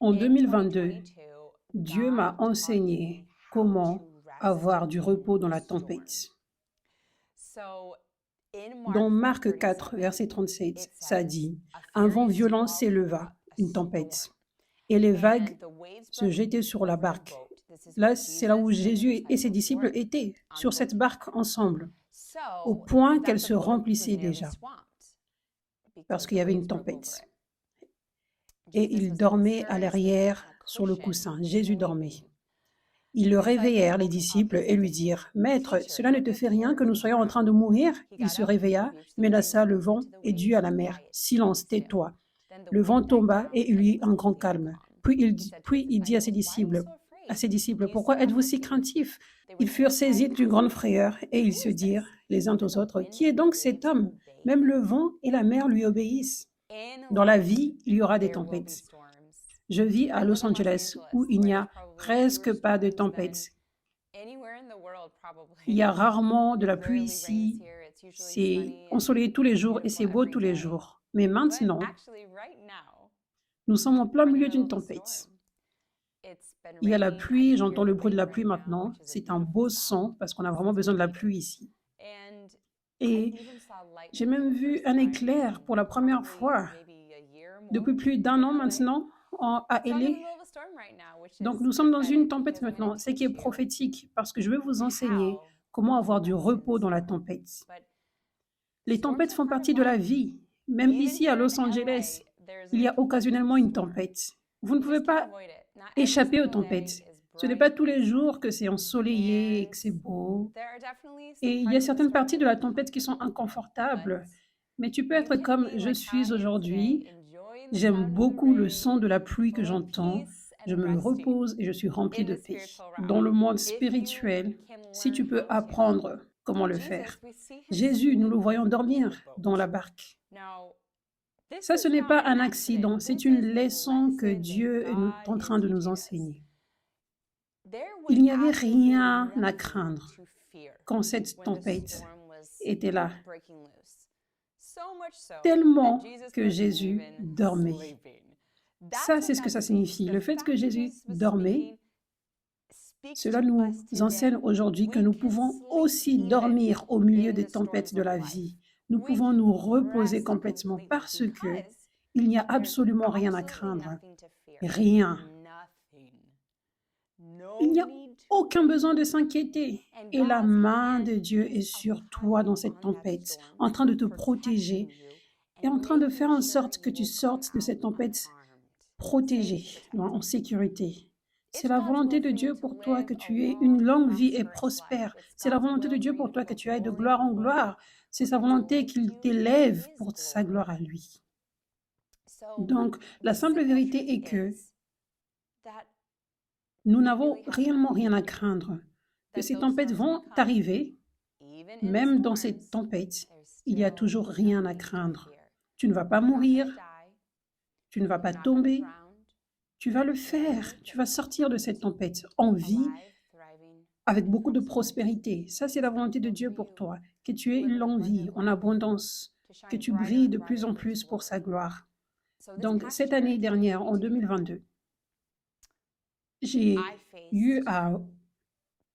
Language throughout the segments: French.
En 2022, Dieu m'a enseigné comment avoir du repos dans la tempête. Dans Marc 4, verset 37, ça dit, un vent violent s'éleva, une tempête, et les vagues se jetaient sur la barque. Là, c'est là où Jésus et ses disciples étaient, sur cette barque ensemble, au point qu'elle se remplissait déjà, parce qu'il y avait une tempête. Et ils dormaient à l'arrière sur le coussin. Jésus dormait. Ils le réveillèrent, les disciples, et lui dirent, « Maître, cela ne te fait rien que nous soyons en train de mourir ?» Il se réveilla, menaça le vent et dit à la mer, « Silence, tais-toi. » Le vent tomba et il y eut un grand calme. Puis il dit à ses disciples, « Pourquoi êtes-vous si craintifs ?» Ils furent saisis d'une grande frayeur et ils se dirent les uns aux autres, « Qui est donc cet homme? Même le vent et la mer lui obéissent. » Dans la vie, il y aura des tempêtes. Je vis à Los Angeles où il n'y a presque pas de tempêtes. Il y a rarement de la pluie ici. C'est ensoleillé tous les jours et c'est beau tous les jours. Mais maintenant, nous sommes en plein milieu d'une tempête. Il y a la pluie, j'entends le bruit de la pluie maintenant. C'est un beau son parce qu'on a vraiment besoin de la pluie ici. Et j'ai même vu un éclair pour la première fois depuis plus d'un an maintenant à LA. Donc nous sommes dans une tempête maintenant, ce qui est prophétique parce que je vais vous enseigner comment avoir du repos dans la tempête. Les tempêtes font partie de la vie. Même ici à Los Angeles, il y a occasionnellement une tempête. Vous ne pouvez pas échapper aux tempêtes. Ce n'est pas tous les jours que c'est ensoleillé et que c'est beau. Et il y a certaines parties de la tempête qui sont inconfortables. Mais tu peux être comme je suis aujourd'hui. J'aime beaucoup le son de la pluie que j'entends. Je me repose et je suis rempli de paix. Dans le monde spirituel, si tu peux apprendre comment le faire. Jésus, nous le voyons dormir dans la barque. Ça, ce n'est pas un accident, c'est une leçon que Dieu est en train de nous enseigner. Il n'y avait rien à craindre quand cette tempête était là, tellement que Jésus dormait. Ça, c'est ce que ça signifie. Le fait que Jésus dormait, cela nous enseigne aujourd'hui que nous pouvons aussi dormir au milieu des tempêtes de la vie. Nous pouvons nous reposer complètement parce que il n'y a absolument rien à craindre. Rien. Il n'y a aucun besoin de s'inquiéter. Et la main de Dieu est sur toi dans cette tempête, en train de te protéger et en train de faire en sorte que tu sortes de cette tempête protégé, en sécurité. C'est la volonté de Dieu pour toi que tu aies une longue vie et prospère. C'est la volonté de Dieu pour toi que tu ailles de gloire en gloire. C'est sa volonté qu'il t'élève pour sa gloire à lui. Donc, la simple vérité est que nous n'avons réellement rien à craindre. Que ces tempêtes vont arriver, même dans ces tempêtes, il n'y a toujours rien à craindre. Tu ne vas pas mourir, tu ne vas pas tomber. Tu vas le faire, tu vas sortir de cette tempête en vie avec beaucoup de prospérité. Ça, c'est la volonté de Dieu pour toi, que tu aies une longue vie en abondance, que tu brilles de plus en plus pour sa gloire. Donc, cette année dernière, en 2022, j'ai eu à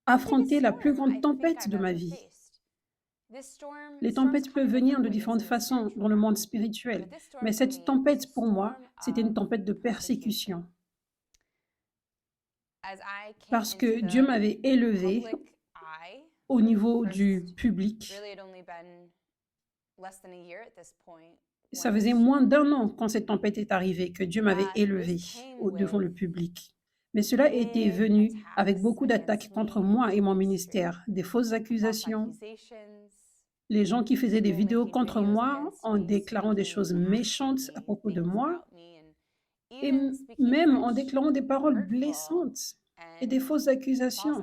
affronter la plus grande tempête de ma vie. Les tempêtes peuvent venir de différentes façons dans le monde spirituel, mais cette tempête, pour moi, c'était une tempête de persécution. Parce que Dieu m'avait élevé au niveau du public. Ça faisait moins d'un an quand cette tempête est arrivée que Dieu m'avait élevé devant le public. Mais cela était venu avec beaucoup d'attaques contre moi et mon ministère, des fausses accusations, les gens qui faisaient des vidéos contre moi en déclarant des choses méchantes à propos de moi, et même en déclarant des paroles blessantes et des fausses accusations,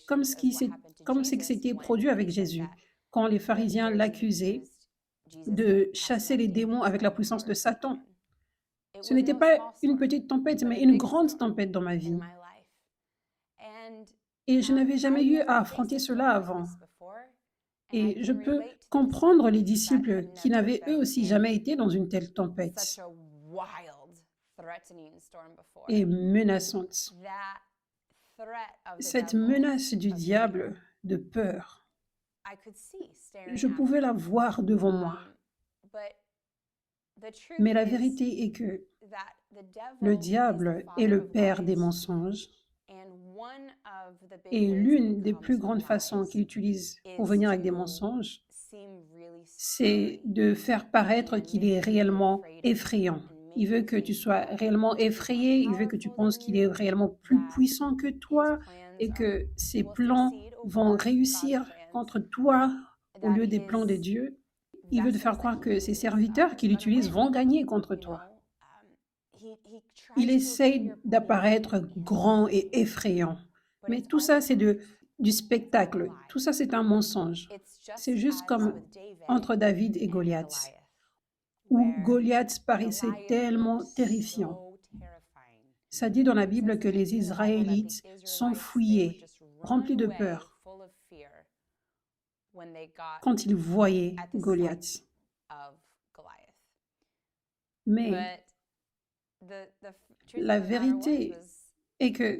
comme ce qui s'était produit avec Jésus, quand les pharisiens l'accusaient de chasser les démons avec la puissance de Satan. Ce n'était pas une petite tempête, mais une grande tempête dans ma vie. Et je n'avais jamais eu à affronter cela avant. Et je peux comprendre les disciples qui n'avaient eux aussi jamais été dans une telle tempête. et menaçante. Cette menace du diable de peur, je pouvais la voir devant moi. Mais la vérité est que le diable est le père des mensonges et l'une des plus grandes façons qu'il utilise pour venir avec des mensonges, c'est de faire paraître qu'il est réellement effrayant. Il veut que tu sois réellement effrayé, il veut que tu penses qu'il est réellement plus puissant que toi et que ses plans vont réussir contre toi au lieu des plans de Dieu. Il veut te faire croire que ses serviteurs qu'il utilise vont gagner contre toi. Il essaye d'apparaître grand et effrayant. Mais tout ça, c'est du spectacle. Tout ça, c'est un mensonge. C'est juste comme entre David et Goliath, où Goliath paraissait tellement terrifiant. Ça dit dans la Bible que les Israélites s'enfuyaient, remplis de peur, quand ils voyaient Goliath. Mais la vérité est que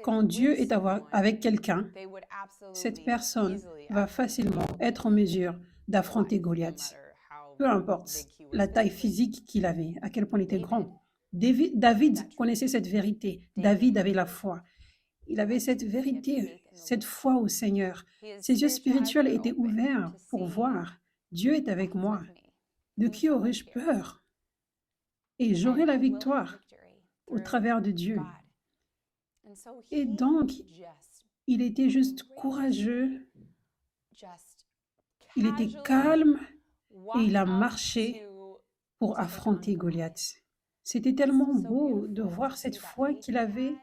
quand Dieu est avec quelqu'un, cette personne va facilement être en mesure d'affronter Goliath. Peu importe la taille physique qu'il avait, à quel point il était grand. David connaissait cette vérité. David avait la foi. Il avait cette vérité, cette foi au Seigneur. Ses yeux spirituels étaient ouverts pour voir. Dieu est avec moi. De qui aurais-je peur? Et j'aurai la victoire au travers de Dieu. Et donc, il était juste courageux, il était calme et il a marché pour affronter Goliath. C'était tellement beau de voir cette foi qu'il avait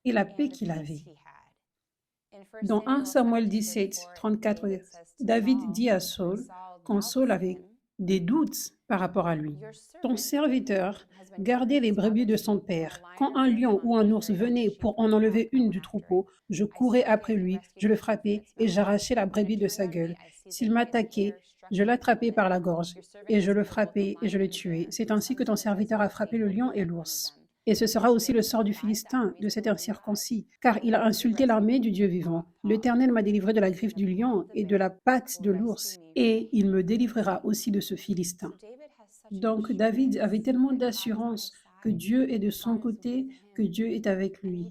et la paix qu'il avait. Dans 1 Samuel 17, 34, David dit à Saul, quand Saul avait des doutes par rapport à lui, « Ton serviteur gardait les brebis de son père. Quand un lion ou un ours venait pour en enlever une du troupeau, je courais après lui, je le frappais et j'arrachais la brebis de sa gueule. S'il m'attaquait, je l'attrapais par la gorge et je le frappais et je le tuais. C'est ainsi que ton serviteur a frappé le lion et l'ours. Et ce sera aussi le sort du Philistin, de cet incirconcis, car il a insulté l'armée du Dieu vivant. L'Éternel m'a délivré de la griffe du lion et de la patte de l'ours, et il me délivrera aussi de ce Philistin. » Donc David avait tellement d'assurance que Dieu est de son côté, que Dieu est avec lui.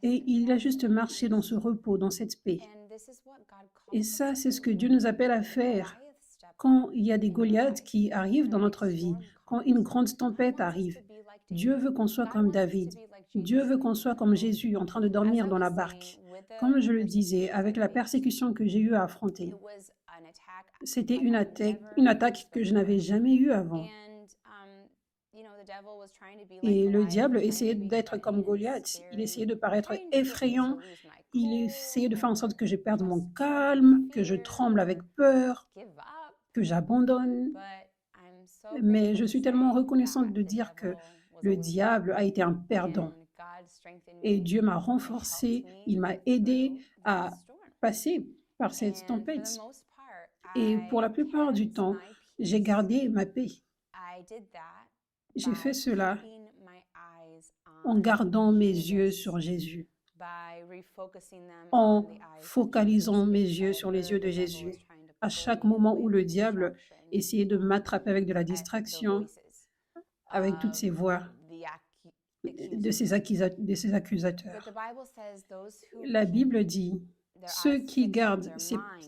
Et il a juste marché dans ce repos, dans cette paix. Et ça, c'est ce que Dieu nous appelle à faire. Quand il y a des Goliaths qui arrivent dans notre vie, quand une grande tempête arrive, Dieu veut qu'on soit comme David. Dieu veut qu'on soit comme Jésus en train de dormir dans la barque. Comme je le disais, avec la persécution que j'ai eu à affronter, c'était une attaque que je n'avais jamais eue avant. Et le diable essayait d'être comme Goliath. Il essayait de paraître effrayant. Il essayait de faire en sorte que je perde mon calme, que je tremble avec peur, que j'abandonne. Mais je suis tellement reconnaissante de dire que le diable a été un perdant. Et Dieu m'a renforcé, il m'a aidé à passer par cette tempête. Et pour la plupart du temps, j'ai gardé ma paix. J'ai fait cela en gardant mes yeux sur Jésus, en focalisant mes yeux sur les yeux de Jésus. À chaque moment où le diable essayait de m'attraper avec de la distraction, avec toutes ces voix de ces accusateurs. La Bible dit, ceux qui gardent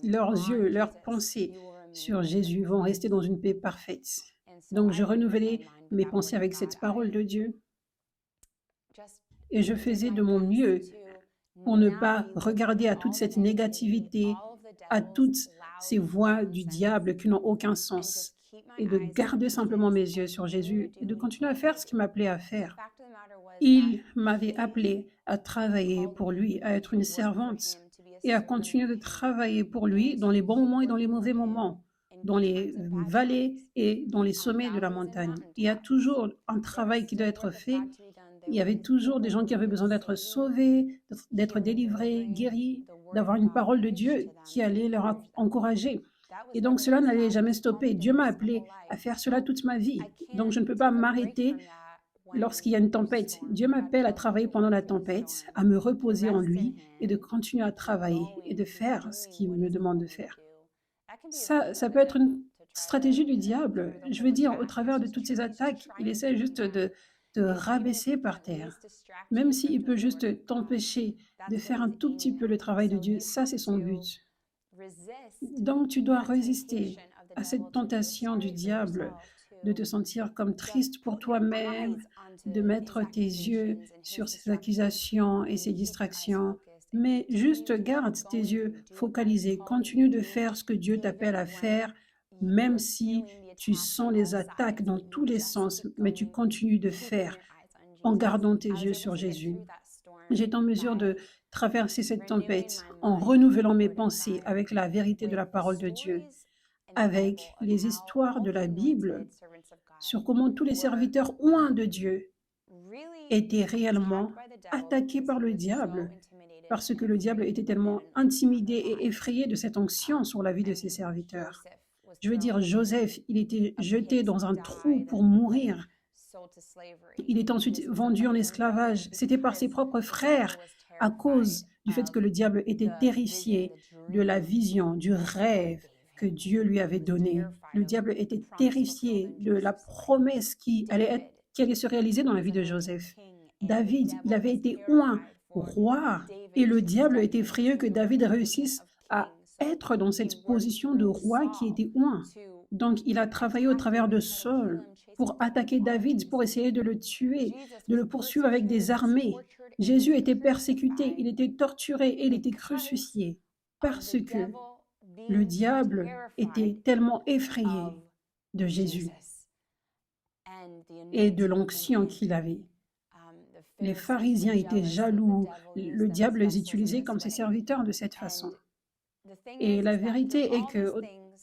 leurs yeux, leurs pensées sur Jésus vont rester dans une paix parfaite. Donc, je renouvelais mes pensées avec cette parole de Dieu et je faisais de mon mieux pour ne pas regarder à toute cette négativité, à toutes ces voix du diable qui n'ont aucun sens et de garder simplement mes yeux sur Jésus et de continuer à faire ce qu'il m'appelait à faire. Il m'avait appelé à travailler pour lui, à être une servante et à continuer de travailler pour lui dans les bons moments et dans les mauvais moments, dans les vallées et dans les sommets de la montagne. Il y a toujours un travail qui doit être fait. Il y avait toujours des gens qui avaient besoin d'être sauvés, d'être délivrés, guéris, d'avoir une parole de Dieu qui allait leur encourager. Et donc, cela n'allait jamais stopper. Dieu m'a appelé à faire cela toute ma vie. Donc, je ne peux pas m'arrêter lorsqu'il y a une tempête, Dieu m'appelle à travailler pendant la tempête, à me reposer en lui et de continuer à travailler et de faire ce qu'il me demande de faire. Ça peut être une stratégie du diable. Je veux dire, au travers de toutes ces attaques, il essaie juste de te rabaisser par terre. Même s'il peut juste t'empêcher de faire un tout petit peu le travail de Dieu, ça c'est son but. Donc tu dois résister à cette tentation du diable de te sentir comme triste pour toi-même, de mettre tes yeux sur ces accusations et ces distractions, mais juste garde tes yeux focalisés, continue de faire ce que Dieu t'appelle à faire, même si tu sens les attaques dans tous les sens, mais tu continues de faire en gardant tes yeux sur Jésus. J'étais en mesure de traverser cette tempête en renouvelant mes pensées avec la vérité de la parole de Dieu, avec les histoires de la Bible sur comment tous les serviteurs oints de Dieu étaient réellement attaqués par le diable, parce que le diable était tellement intimidé et effrayé de cette onction sur la vie de ses serviteurs. Je veux dire, Joseph, il était jeté dans un trou pour mourir. Il est ensuite vendu en esclavage. C'était par ses propres frères à cause du fait que le diable était terrifié de la vision, du rêve que Dieu lui avait donné. Le diable était terrifié de la promesse qui allait se réaliser dans la vie de Joseph. David, il avait été oint roi et le diable était effrayé que David réussisse à être dans cette position de roi qui était oint. Donc il a travaillé au travers de Saul pour attaquer David, pour essayer de le tuer, de le poursuivre avec des armées. Jésus était persécuté, il était torturé et il était crucifié parce que le diable était tellement effrayé de Jésus et de l'onction qu'il avait. Les pharisiens étaient jaloux, le diable les utilisait comme ses serviteurs de cette façon. Et la vérité est que,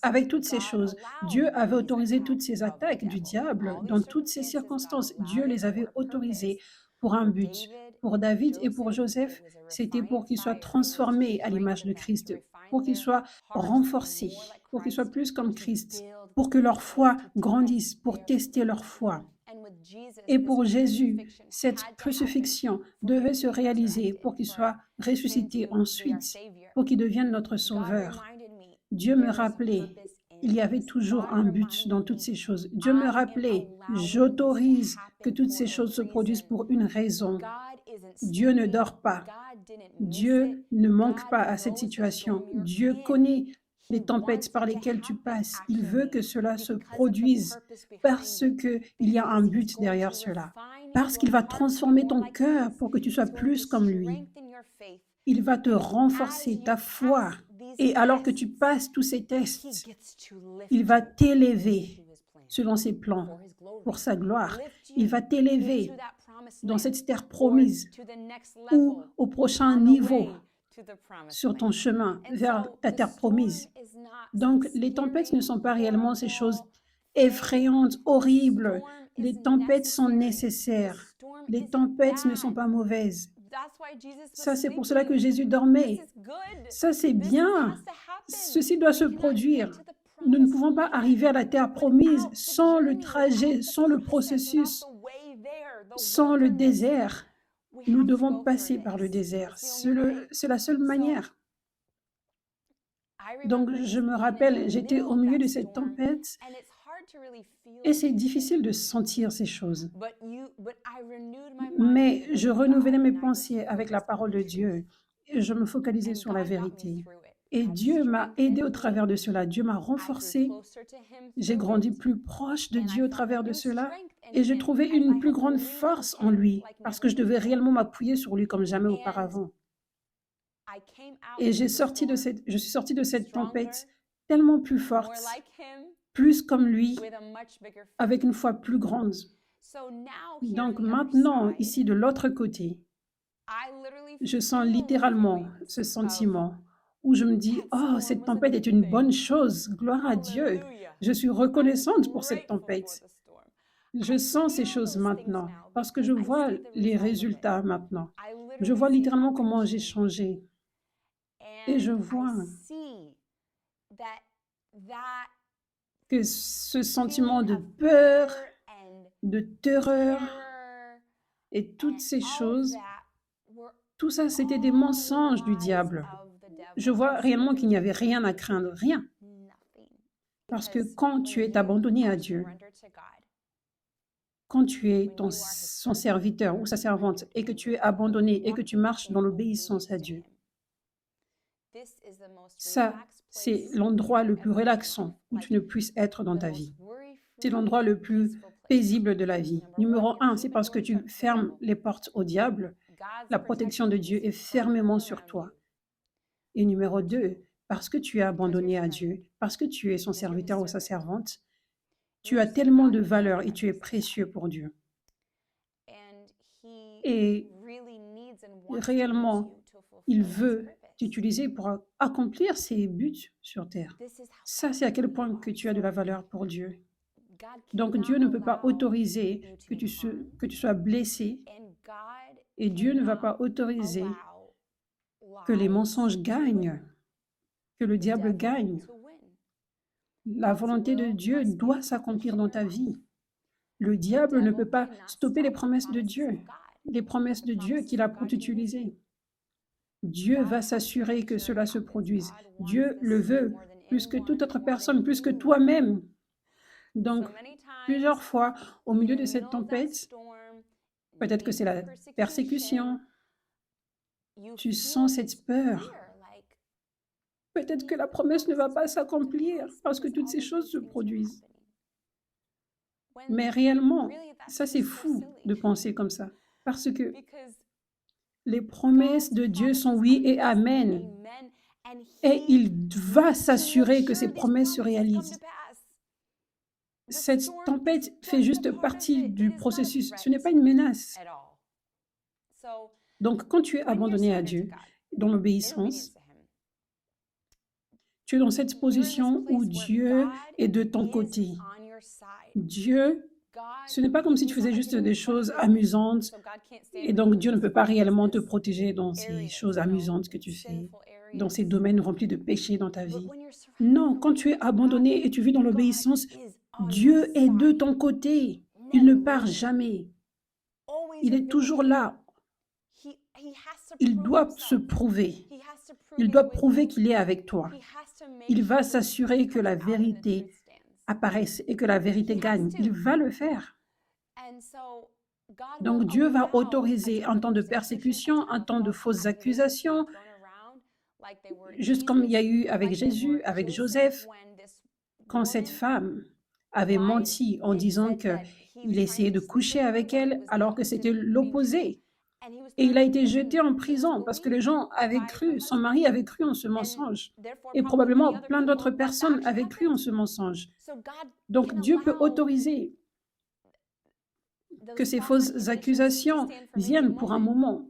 avec toutes ces choses, Dieu avait autorisé toutes ces attaques du diable dans toutes ces circonstances. Dieu les avait autorisées pour un but. Pour David et pour Joseph, c'était pour qu'ils soient transformés à l'image de Christ, pour qu'ils soient renforcés, pour qu'ils soient plus comme Christ, pour que leur foi grandisse, pour tester leur foi. Et pour Jésus, cette crucifixion devait se réaliser pour qu'il soit ressuscité ensuite, pour qu'il devienne notre sauveur. Dieu me rappelait, il y avait toujours un but dans toutes ces choses. Dieu me rappelait, j'autorise que toutes ces choses se produisent pour une raison. Dieu ne dort pas. Dieu ne manque pas à cette situation. Dieu connaît les tempêtes par lesquelles tu passes. Il veut que cela se produise parce qu'il y a un but derrière cela. Parce qu'il va transformer ton cœur pour que tu sois plus comme lui. Il va te renforcer ta foi. Et alors que tu passes tous ces tests, il va t'élever selon ses plans pour sa gloire. Il va t'élever dans cette terre promise ou au prochain niveau sur ton chemin vers ta terre promise. Donc, les tempêtes ne sont pas réellement ces choses effrayantes, horribles. Les tempêtes sont nécessaires. Les tempêtes ne sont pas mauvaises. Ça, c'est pour cela que Jésus dormait. Ça, c'est bien. Ceci doit se produire. Nous ne pouvons pas arriver à la terre promise sans le trajet, sans le processus, sans le désert. Nous devons passer par le désert. C'est la seule manière. Donc, je me rappelle, j'étais au milieu de cette tempête et c'est difficile de sentir ces choses. Mais je renouvelais mes pensées avec la parole de Dieu et je me focalisais sur la vérité. Et Dieu m'a aidé au travers de cela. Dieu m'a renforcé. J'ai grandi plus proche de Dieu au travers de cela et j'ai trouvé une plus grande force en lui parce que je devais réellement m'appuyer sur lui comme jamais auparavant. Et je suis sortie de cette tempête tellement plus forte, plus comme lui, avec une foi plus grande. Donc maintenant, ici de l'autre côté, je sens littéralement ce sentiment où je me dis, oh, cette tempête est une bonne chose, gloire à Dieu. Je suis reconnaissante pour cette tempête. Je sens ces choses maintenant parce que je vois les résultats maintenant. Je vois littéralement comment j'ai changé. Et je vois que ce sentiment de peur, de terreur, Et toutes ces choses, tout ça, c'était des mensonges du diable. Je vois réellement qu'il n'y avait rien à craindre, rien. Parce que quand tu es abandonné à Dieu, quand tu es son serviteur ou sa servante et que tu es abandonné et que tu marches dans l'obéissance à Dieu, ça, c'est l'endroit le plus relaxant où tu ne puisses être dans ta vie. C'est l'endroit le plus paisible de la vie. Numéro 1, c'est parce que tu fermes les portes au diable. La protection de Dieu est fermement sur toi. Et numéro 2, parce que tu es abandonné à Dieu, parce que tu es son serviteur ou sa servante, tu as tellement de valeur et tu es précieux pour Dieu. Et réellement, il veut t'utiliser pour accomplir ses buts sur terre. Ça, c'est à quel point que tu as de la valeur pour Dieu. Donc, Dieu ne peut pas autoriser que tu sois blessé et Dieu ne va pas autoriser que les mensonges gagnent, que le diable gagne. La volonté de Dieu doit s'accomplir dans ta vie. Le diable ne peut pas stopper les promesses de Dieu qu'il a pour t'utiliser. Dieu va s'assurer que cela se produise. Dieu le veut plus que toute autre personne, plus que toi-même. Donc, plusieurs fois, au milieu de cette tempête, peut-être que c'est la persécution, tu sens cette peur. Peut-être que la promesse ne va pas s'accomplir parce que toutes ces choses se produisent. Mais réellement, ça c'est fou de penser comme ça. Parce que les promesses de Dieu sont oui et amen. Et il va s'assurer que ces promesses se réalisent. Cette tempête fait juste partie du processus. Ce n'est pas une menace. Donc, quand tu es abandonné à Dieu, dans l'obéissance, tu es dans cette position où Dieu est de ton côté. Dieu, ce n'est pas comme si tu faisais juste des choses amusantes et donc Dieu ne peut pas réellement te protéger dans ces choses amusantes que tu fais, dans ces domaines remplis de péchés dans ta vie. Non, quand tu es abandonné et tu vis dans l'obéissance, Dieu est de ton côté. Il ne part jamais. Il est toujours là. Il doit se prouver. Il doit prouver qu'il est avec toi. Il va s'assurer que la vérité apparaisse et que la vérité gagne. Il va le faire. Donc Dieu va autoriser un temps de persécution, un temps de fausses accusations, juste comme il y a eu avec Jésus, avec Joseph, quand cette femme avait menti en disant qu'il essayait de coucher avec elle alors que c'était l'opposé. Et il a été jeté en prison parce que les gens avaient cru, son mari avait cru en ce mensonge. Et probablement plein d'autres personnes avaient cru en ce mensonge. Donc Dieu peut autoriser que ces fausses accusations viennent pour un moment.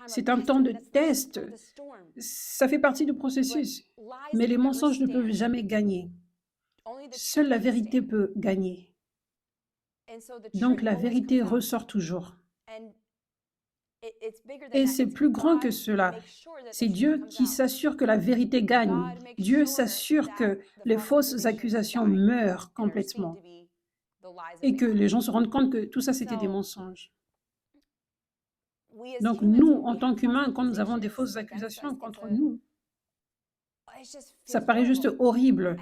C'est un temps de test. Ça fait partie du processus. Mais les mensonges ne peuvent jamais gagner. Seule la vérité peut gagner. Donc la vérité ressort toujours. Et c'est plus grand que cela. C'est Dieu qui s'assure que la vérité gagne. Dieu s'assure que les fausses accusations meurent complètement et que les gens se rendent compte que tout ça, c'était des mensonges. Donc nous, en tant qu'humains, quand nous avons des fausses accusations contre nous, ça paraît juste horrible.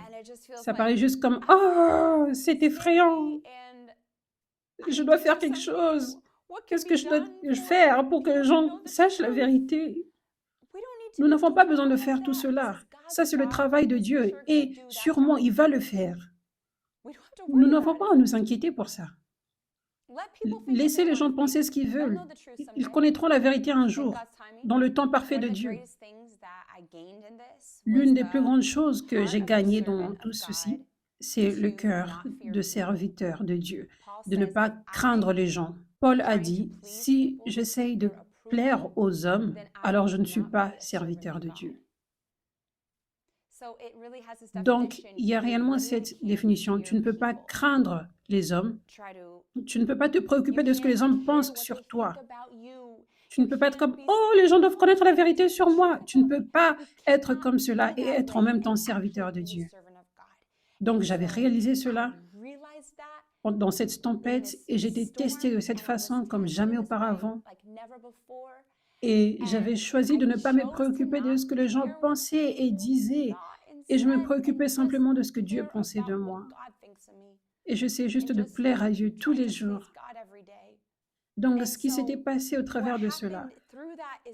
Ça paraît juste comme « Oh, c'est effrayant. Je dois faire quelque chose. Qu'est-ce que je dois faire pour que les gens sachent la vérité ?» Nous n'avons pas besoin de faire tout cela. Ça, c'est le travail de Dieu. Et sûrement, il va le faire. Nous n'avons pas à nous inquiéter pour ça. Laissez les gens penser ce qu'ils veulent. Ils connaîtront la vérité un jour, dans le temps parfait de Dieu. L'une des plus grandes choses que j'ai gagnées dans tout ceci, c'est le cœur de serviteur de Dieu, de ne pas craindre les gens. Paul a dit, si j'essaye de plaire aux hommes, alors je ne suis pas serviteur de Dieu. Donc, il y a réellement cette définition. Tu ne peux pas craindre les hommes. Tu ne peux pas te préoccuper de ce que les hommes pensent sur toi. Tu ne peux pas être comme « Oh, les gens doivent connaître la vérité sur moi ». Tu ne peux pas être comme cela et être en même temps serviteur de Dieu. Donc, j'avais réalisé cela. dans cette tempête et j'étais testée de cette façon comme jamais auparavant. Et j'avais choisi de ne pas me préoccuper de ce que les gens pensaient et disaient. Et je me préoccupais simplement de ce que Dieu pensait de moi. Et j'essayais juste de plaire à Dieu tous les jours. Donc, ce qui s'était passé au travers de cela,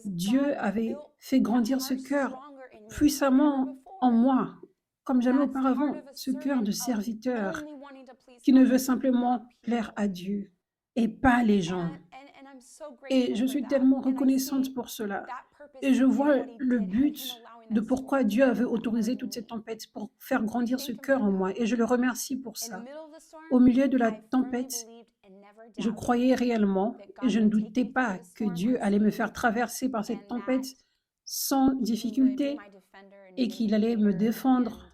Dieu avait fait grandir ce cœur puissamment en moi, comme jamais auparavant, ce cœur de serviteur qui ne veut simplement plaire à Dieu et pas les gens. Et je suis tellement reconnaissante pour cela. Et je vois le but de pourquoi Dieu avait autorisé toute cette tempête, pour faire grandir ce cœur en moi. Et je le remercie pour ça. Au milieu de la tempête, je croyais réellement et je ne doutais pas que Dieu allait me faire traverser par cette tempête sans difficulté et qu'il allait me défendre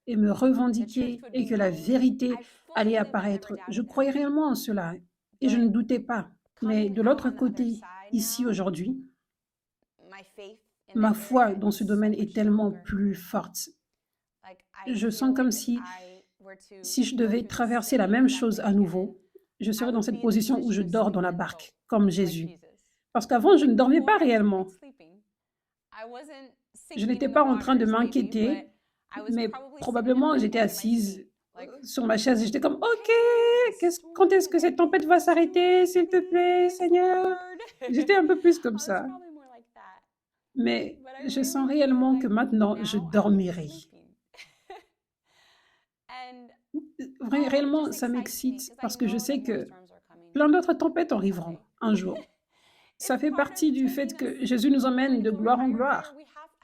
et me revendiquer et que la vérité allait apparaître. Je croyais réellement en cela et je ne doutais pas. Mais de l'autre côté, ici aujourd'hui, ma foi dans ce domaine est tellement plus forte. Je sens comme si je devais traverser la même chose à nouveau, je serais dans cette position où je dors dans la barque, comme Jésus. Parce qu'avant, je ne dormais pas réellement. Je n'étais pas en train de m'inquiéter, mais probablement j'étais assise sur ma chaise et j'étais comme, OK, quand est-ce que cette tempête va s'arrêter, s'il te plaît, Seigneur? J'étais un peu plus comme ça. Mais je sens réellement que maintenant, je dormirai. Réellement, ça m'excite parce que je sais que plein d'autres tempêtes arriveront un jour. Ça fait partie du fait que Jésus nous emmène de gloire en gloire.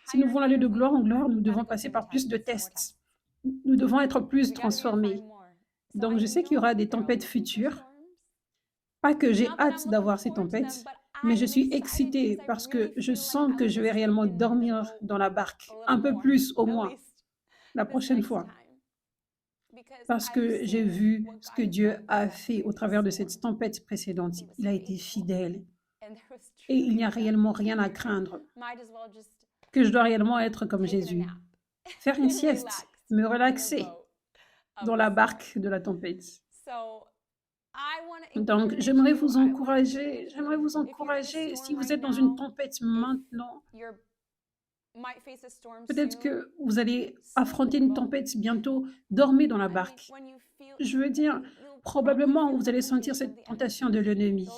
Si nous voulons aller de gloire en gloire, nous devons passer par plus de tests. Nous devons être plus transformés. Donc, je sais qu'il y aura des tempêtes futures. Pas que j'ai hâte d'avoir ces tempêtes, mais je suis excitée parce que je sens que je vais réellement dormir dans la barque, un peu plus au moins, la prochaine fois. Parce que j'ai vu ce que Dieu a fait au travers de cette tempête précédente. Il a été fidèle. Et il n'y a réellement rien à craindre. Que je dois réellement être comme Jésus. Faire une sieste, me relaxer dans la barque de la tempête. Donc, j'aimerais vous encourager, si vous êtes dans une tempête maintenant, peut-être que vous allez affronter une tempête bientôt, dormez dans la barque. Je veux dire, probablement vous allez sentir cette tentation de l'ennemi.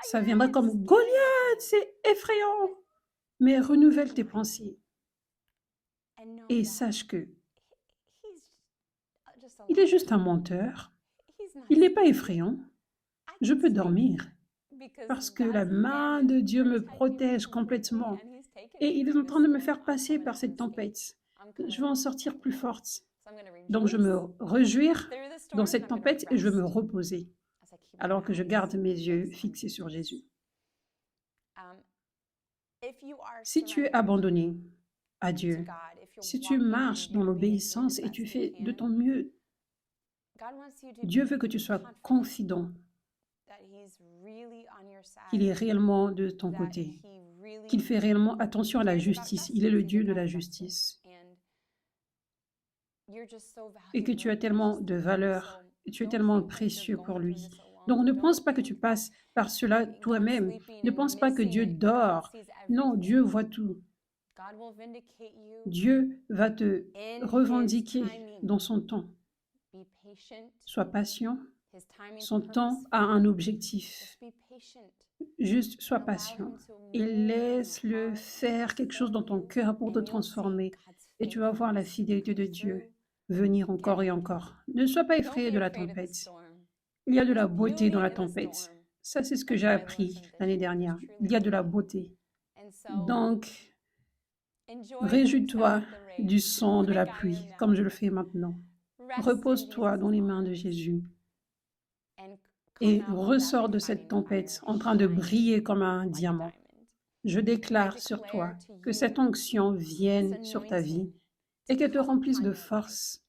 Ça viendra comme Goliath, c'est effrayant. Mais renouvelle tes pensées et sache que il est juste un menteur. Il n'est pas effrayant. Je peux dormir parce que la main de Dieu me protège complètement et il est en train de me faire passer par cette tempête. Je vais en sortir plus forte. Donc je me réjouir dans cette tempête et je vais me reposer alors que je garde mes yeux fixés sur Jésus. Si tu es abandonné à Dieu, si tu marches dans l'obéissance et tu fais de ton mieux, Dieu veut que tu sois confident qu'il est réellement de ton côté, qu'il fait réellement attention à la justice. Il est le Dieu de la justice. Et que tu as tellement de valeur, et tu es tellement précieux pour lui. Donc ne pense pas que tu passes par cela toi-même. Ne pense pas que Dieu dort. Non, Dieu voit tout. Dieu va te revendiquer dans son temps. Sois patient. Son temps a un objectif. Juste sois patient et laisse-le faire quelque chose dans ton cœur pour te transformer. Et tu vas voir la fidélité de Dieu venir encore et encore. Ne sois pas effrayé de la tempête. Il y a de la beauté dans la tempête. Ça, c'est ce que j'ai appris l'année dernière. Il y a de la beauté. Donc, réjouis-toi du son de la pluie, comme je le fais maintenant. Repose-toi dans les mains de Jésus et ressors de cette tempête en train de briller comme un diamant. Je déclare sur toi que cette onction vienne sur ta vie et qu'elle te remplisse de force,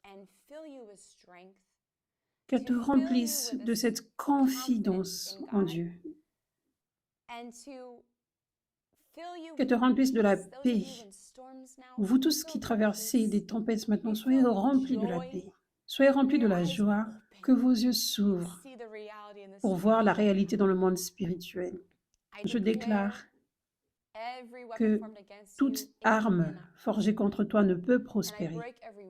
qu'elle te remplisse de cette confidence en Dieu, qu'elle te remplisse de la paix. Vous tous qui traversez des tempêtes maintenant, soyez remplis de la paix. Soyez remplis de la joie, que vos yeux s'ouvrent pour voir la réalité dans le monde spirituel. Je déclare que toute arme forgée contre toi ne peut prospérer.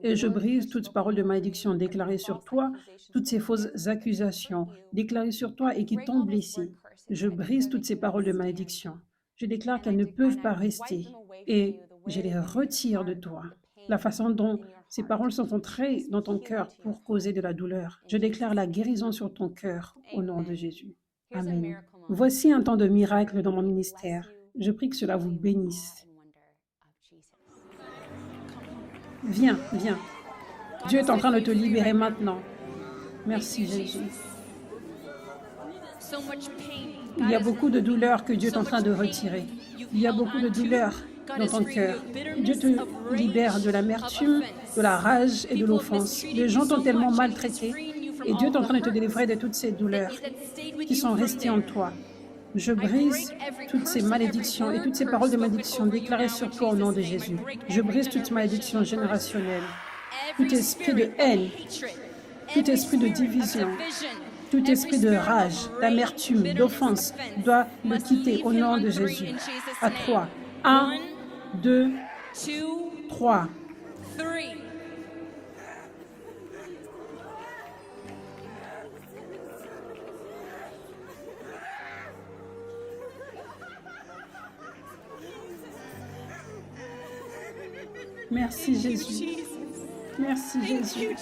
Et je brise toute parole de malédiction déclarée sur toi, toutes ces fausses accusations déclarées sur toi et qui t'ont blessé. Je brise toutes ces paroles de malédiction. Je déclare qu'elles ne peuvent pas rester et je les retire de toi. La façon dont ces paroles sont entrées dans ton cœur pour causer de la douleur. Je déclare la guérison sur ton cœur au nom de Jésus. Amen. Voici un temps de miracle dans mon ministère. Je prie que cela vous bénisse. Viens, viens. Dieu est en train de te libérer maintenant. Merci Jésus. Il y a beaucoup de douleurs que Dieu est en train de retirer. Il y a beaucoup de douleurs dans ton cœur. Dieu te libère de l'amertume, de la rage et de l'offense. Les gens t'ont tellement maltraité et Dieu est en train de te délivrer de toutes ces douleurs qui sont restées en toi. Je brise toutes ces malédictions et toutes ces paroles de malédiction déclarées sur toi au nom de Jésus. Je brise toute malédiction générationnelle, tout esprit de haine, tout esprit de division, tout esprit de rage, d'amertume, d'offense doit me quitter au nom de Jésus. À 3. 1, 2, 3. Merci Jésus. Merci Jésus.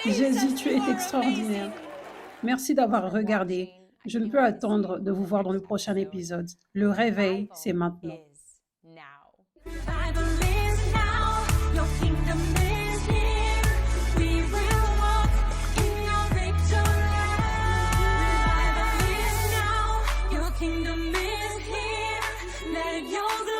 Jésus, tu es extraordinaire. Merci d'avoir regardé. Je ne peux attendre de vous voir dans le prochain épisode. Le réveil, c'est maintenant. Kingdom is here, let your